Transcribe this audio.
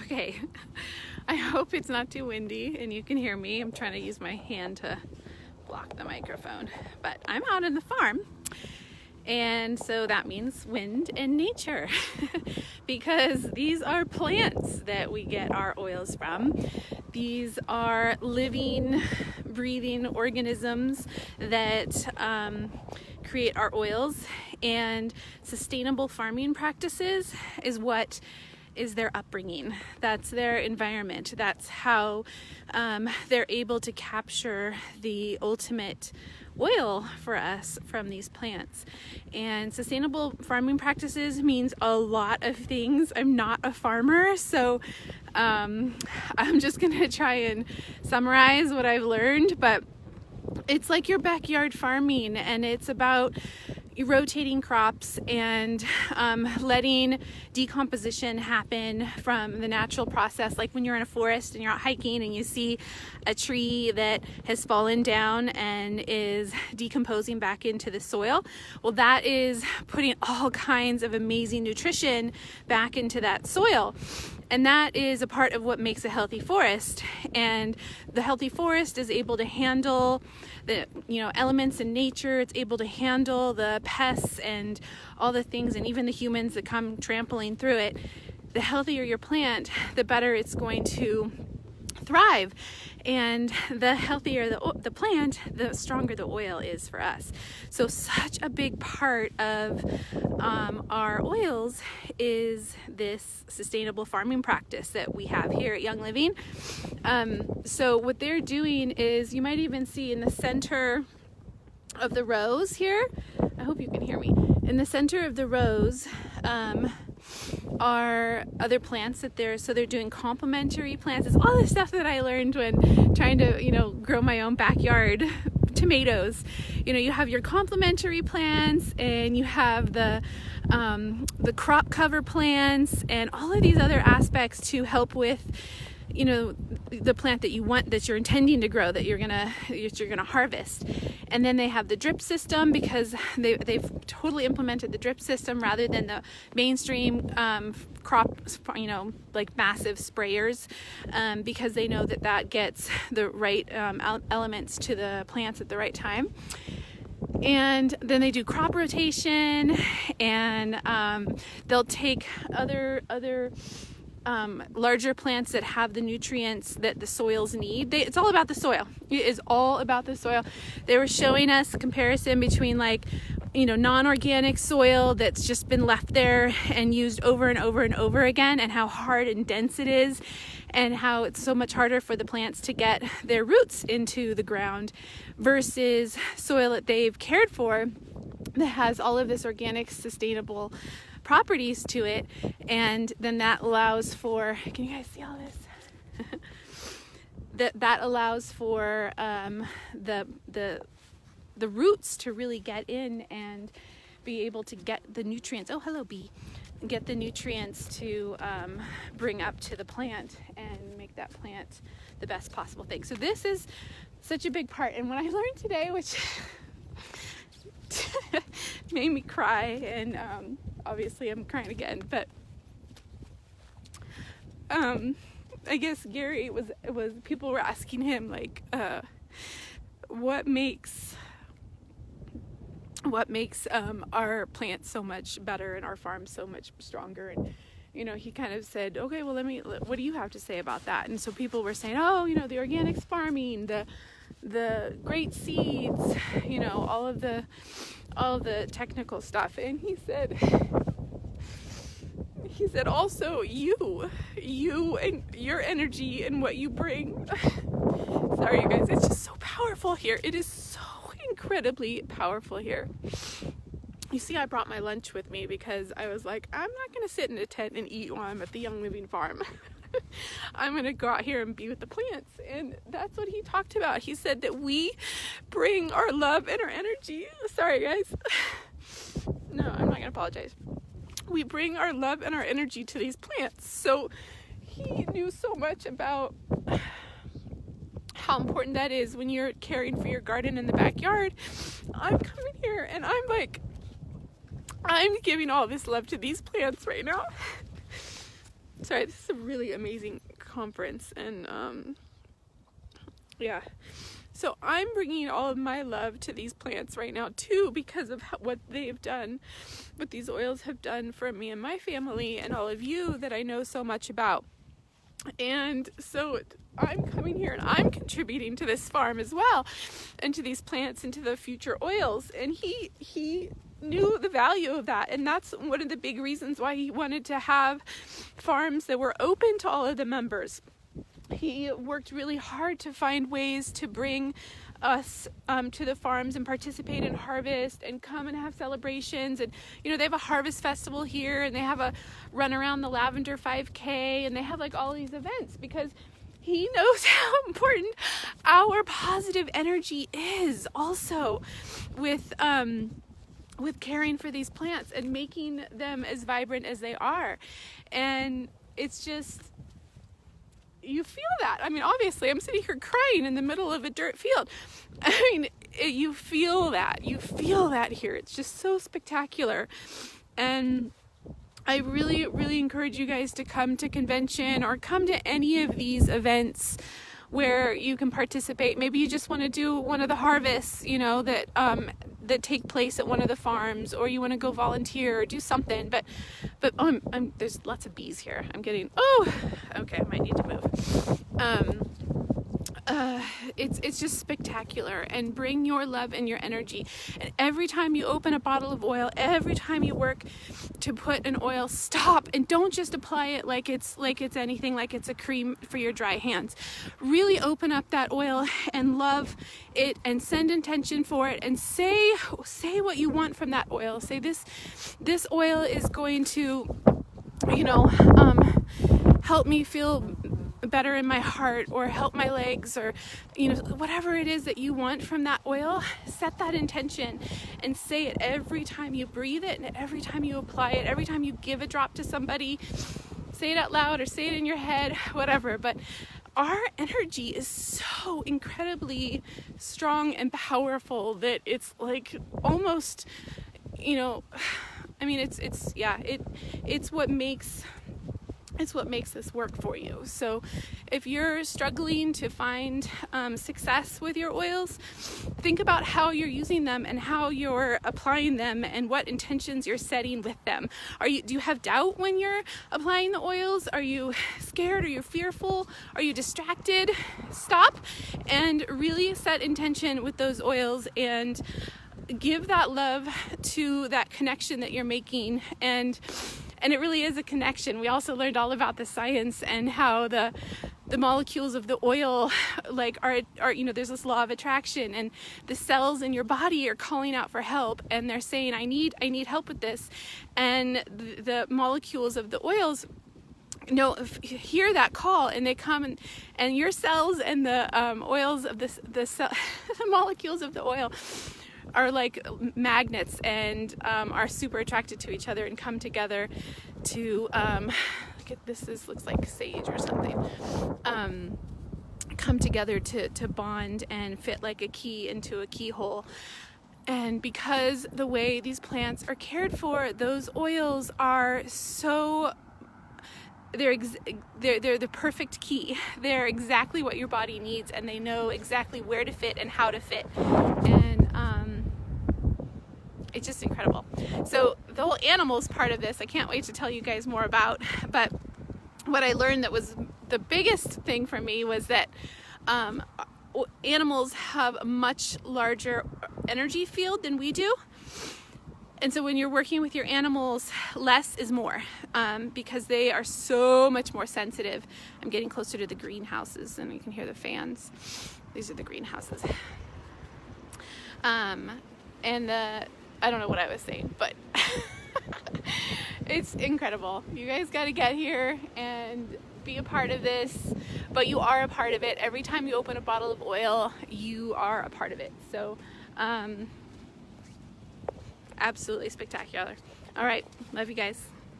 Okay, I hope it's not too windy and you can hear me. I'm trying to use my hand to block the microphone, but I'm out in the farm. And so that means wind and nature because these are plants that we get our oils from. These are living, breathing organisms that create our oils, and sustainable farming practices is what is their upbringing. That's their environment. That's how they're able to capture the ultimate oil for us from these plants. And sustainable farming practices means a lot of things. I'm not a farmer, so I'm just gonna try and summarize what I've learned, but it's like your backyard farming, and it's about rotating crops and letting decomposition happen from the natural process. Like when you're in a forest and you're out hiking and you see a tree that has fallen down and is decomposing back into the soil, well, that is putting all kinds of amazing nutrition back into that soil. And that is a part of what makes a healthy forest. And the healthy forest is able to handle the elements in nature. It's able to handle the pests and all the things, and even the humans that come trampling through it. The healthier your plant, the better it's going to thrive. And the healthier the plant, the stronger the oil is for us. So such a big part of our oils is this sustainable farming practice that we have here at Young Living. So what they're doing is, you might even see in the center of the rows here, I hope you can hear me, in the center of the rows are other plants that they're doing complementary plants. It's all the stuff that I learned when trying to grow my own backyard tomatoes. You have your complementary plants, and you have the crop cover plants, and all of these other aspects to help with the plant that you want, that you're intending to grow, that you're gonna harvest. And then they have the drip system, because they've totally implemented the drip system rather than the mainstream crop, like massive sprayers, because they know that gets the right elements to the plants at the right time. And then they do crop rotation, and they'll take other larger plants that have the nutrients that the soils need. It's all about the soil. It is all about the soil. They were showing us a comparison between non-organic soil that's just been left there and used over and over and over again, and how hard and dense it is, and how it's so much harder for the plants to get their roots into the ground, versus soil that they've cared for that has all of this organic, sustainable properties to it. And then that allows for, can you guys see all this? that allows for the roots to really get in and be able to get the nutrients. Oh, hello, bee. Get the nutrients to bring up to the plant and make that plant the best possible thing. So this is such a big part. And what I learned today, which made me cry, and obviously I'm crying again, but I guess Gary was people were asking him what makes our plants so much better and our farm so much stronger. And he kind of said, okay, well, what do you have to say about that? And so people were saying, the organics farming, the great seeds, all of the technical stuff. And he said also you and your energy and what you bring. Sorry, you guys, it's just so powerful here. It is so incredibly powerful here. You see, I brought my lunch with me because I was like, I'm not going to sit in a tent and eat while I'm at the Young Living farm. I'm going to go out here and be with the plants. And that's what he talked about. He said that we bring our love and our energy. Sorry, guys. No, I'm not going to apologize. We bring our love and our energy to these plants. So he knew so much about how important that is when you're caring for your garden in the backyard. I'm coming here and I'm giving all this love to these plants right now. sorry, this is a really amazing conference, and yeah. So I'm bringing all of my love to these plants right now too, because of what they've done, what these oils have done for me and my family and all of you that I know so much about. And so I'm coming here and I'm contributing to this farm as well, and to these plants and to the future oils. And he knew the value of that, and that's one of the big reasons why he wanted to have farms that were open to all of the members. He worked really hard to find ways to bring us to the farms and participate in harvest and come and have celebrations. And you know, they have a harvest festival here, and they have a run around the lavender 5K, and they have like all these events, because he knows how important our positive energy is also with caring for these plants and making them as vibrant as they are. And it's just, you feel that. I mean, obviously, I'm sitting here crying in the middle of a dirt field. I mean, you feel that. You feel that here. It's just so spectacular. And I really, really encourage you guys to come to convention or come to any of these events where you can participate. Maybe you just want to do one of the harvests, you know, that take place at one of the farms, or you want to go volunteer or do something. But there's lots of bees here. I'm getting, okay, I might need to move. It's just spectacular. And bring your love and your energy. And every time you open a bottle of oil, every time you work to put an oil, stop and don't just apply it like it's anything, like it's a cream for your dry hands. Really open up that oil and love it, and send intention for it, and say what you want from that oil. Say, this oil is going to, you know, help me feel better in my heart, or help my legs, or, you know, whatever it is that you want from that oil. Set that intention and say it every time you breathe it, and every time you apply it, every time you give a drop to somebody. Say it out loud or say it in your head, whatever. But our energy is so incredibly strong and powerful that it's like almost, you know, I mean, it's what makes this work for you. So if you're struggling to find success with your oils, think about how you're using them and how you're applying them and what intentions you're setting with them. Do you have doubt when you're applying the oils? Are you scared? Are you fearful? Are you distracted? Stop and really set intention with those oils, and give that love to that connection that you're making. And it really is a connection. We also learned all about the science and how the molecules of the oil, like, are, you know, there's this law of attraction, and the cells in your body are calling out for help, and they're saying, I need help with this. And the molecules of the oils hear that call, and they come, and your cells and the oils of the molecules of the oil are like magnets, and are super attracted to each other and come together to looks like sage or something, come together to bond and fit like a key into a keyhole. And because the way these plants are cared for, those oils are so, they're the perfect key. They're exactly what your body needs, and they know exactly where to fit and how to fit. And it's just incredible. So the whole animals part of this, I can't wait to tell you guys more about. But what I learned that was the biggest thing for me was that animals have a much larger energy field than we do. And so when you're working with your animals, less is more, because they are so much more sensitive. I'm getting closer to the greenhouses, and you can hear the fans. These are the greenhouses. I don't know what I was saying, but it's incredible. You guys got to get here and be a part of this, but you are a part of it. Every time you open a bottle of oil, you are a part of it. So, absolutely spectacular. All right. Love you guys.